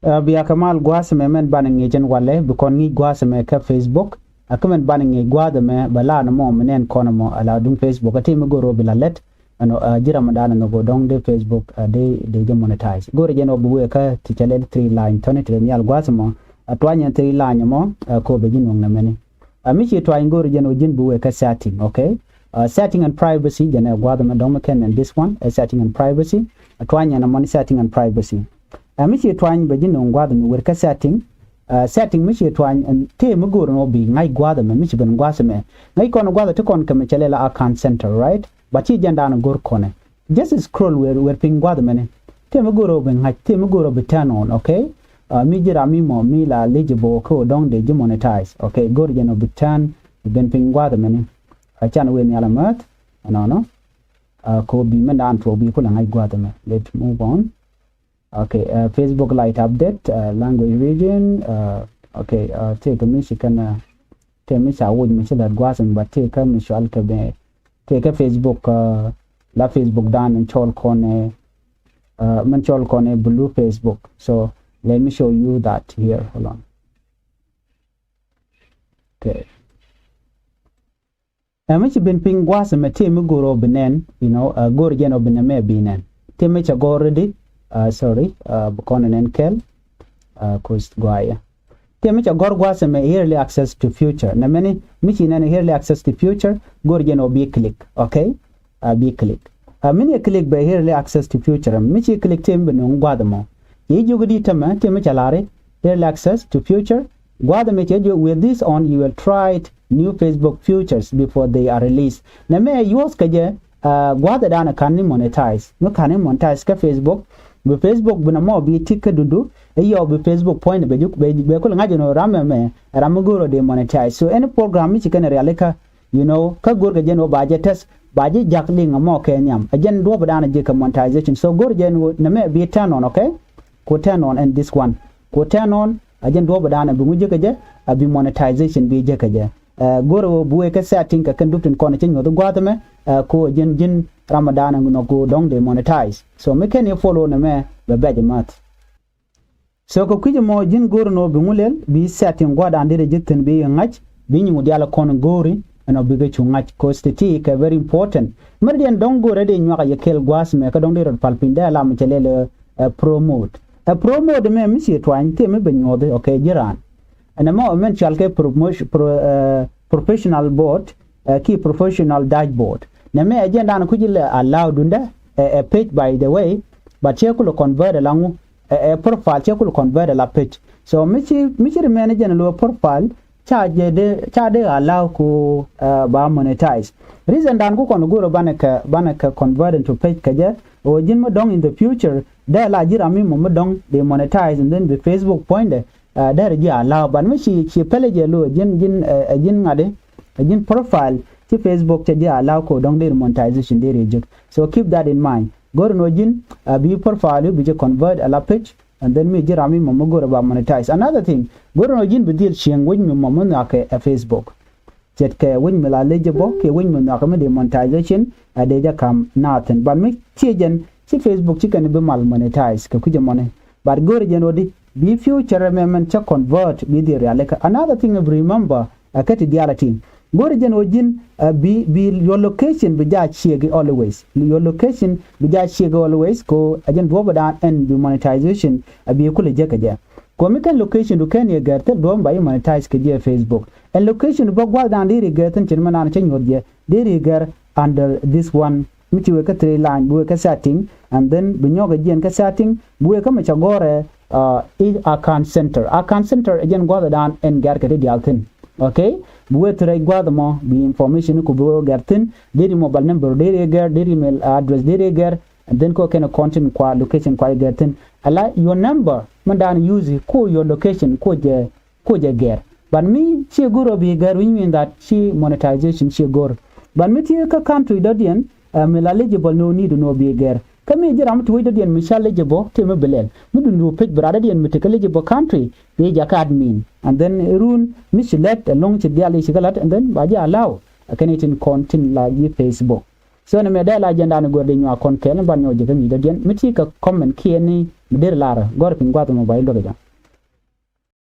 Biya kamal gwas me men banin ngejen wale bikon ngi gwas me ka Facebook akamen banin ngi gwada me bala na mo menen kono mo ala dum Facebook ati me goro bilalet ano jira madana no go dong de Facebook de monetize gore jeno buwe ka tichale 3 line tone tre nyal gwas mo atwanya 3 line mo ko be jinong na meni amichi to ay gore jeno jin buwe ka setting okay setting and privacy jeno gwada me dong ken and this one setting and privacy atwanya na money setting and privacy michi twany be jino ngwada mi wer ka setting michi twany te mu goro no bi ngai gwada me michi ben gwasa me ngai kono gwada to kon kame chalela account center right bachi janda na gor kone just scroll where ping gwada me ne te mu goro ben ngai te mu goro be turn on okay mi jira mi mo mi la legible ko dong de monetize okay gor jeno be turn ben ping gwada me ne achana we mi ala mat no ko bi men dan to bi ko la ngai gwada me let's move on. Okay, Facebook Lite update, language region, okay, take a Michigan, take Misha would Michelle that wasn't, but take a Michelle Alcabe, take a Facebook, la Facebook down and Chol Kone, Manchol Kone blue Facebook. So let me show you that here. Hold on. Okay. Michi bin ping wasn't a team guru benen, you know, go again of Bename binen. Timicha go already. Sorry, bukonen enkel, coast guaya. Temicha gorguas me early access to future. Na many michi nane early access to future. Gorgen o be click, okay? Be click. Many click by early access to future. Michi click tem benung guadamo. Ye jugudi tama temicha lare early access to future. Guadame with this on you will try new Facebook futures before they are released. Na me yos kaje guada dana kani monetize. No kani monetize ka Facebook. Be Facebook buna mo bi tikka dudu yo be Facebook point be juk be ko ngaje no ramme ramugoro de monetize so any program mi cikana realika you know ka gorga jeno baje test baje jakli ngamo kenyam ajen do badana je ka monetization so gorga no na me be turn on okay ko turn on and this one ko turn on ajen do badana bi muje ka je abi monetization bi je ka je goro buwe ka setting ka kan dupin kono cin yodo gwadame ko jin Ramadan no go dong de monetize so me can you follow na me be beje mat so ko kuje mo jin goro no bi ngulel bi setting gwada andere jitten bi ngach bi nyu diala kono gori no bi ge chu ngach ko stati ka very important merden dong gore de nyu ka yekel gwas me ka dong de palpinda la mo chelele promote me mi si twan te me be nyode okay jiran and mo men chalke promotion professional board key professional dashboard na me agenda na kujile allow dunda a page by the way but chekulo convert langu a profile chekulo convert la page so michi manager lo profile charge de allow ku ba monetize reason dan ku kono goro banaka convert into page kaje o jin mo dong in the future da la jira mi mo dong de monetize and then the Facebook point there ji allow but michi pele je lo jin ngade jin profile ti Facebook te dia allow ko dong de monetization de reject so keep that in mind go no jin bi profile bi je convert a la page and then me jira mi mo go ba monetize another thing go no jin bi deal cheng win mi mo na ke Facebook jet ke win mi la legible ke win mi na ka de monetization de ja kam nothing but me ti jen ti Facebook ti kan bi mal monetize ka kuje money but go jen odi bi future me cha convert bi de realika another thing remember akati diality Gorigen ojin be your location be ja chege always your location be ja chege always ko ajen do bada and be monetization abi kule je kaje ko mi kan location do kan ye garte do ba monetize ke je Facebook and location bo gwa dan diri garte chin mana chen yodje diri gar under this one mi ci we ka 3 line bu ka setting and then be nyoga jen ka setting bu ka ma cha gore account center ajen gwa dan and gar ka dialtin okay buwe tray gwada mo bi information ko bo gartin deri mobile number deri gar deri email address deri gar and then ko kana content kwa location kwa gartin ala your number mandan use ko your location ko je gar but me chi guro bi gar we mean that chi monetization chi gor but me ti ka country dodian me eligible no need no bi gar kami jiram to wida dien misal eligible te me belel mudu no page brother dien me eligible country be ja admin and then run mislet along to diali sigalat and then baja allow can it in content like Facebook so ne me de la agenda ne gorde nyu akon kel ban nyu je mi de den mi ti ka comment ki ni mi de lara gor pin gwa to mobile do ja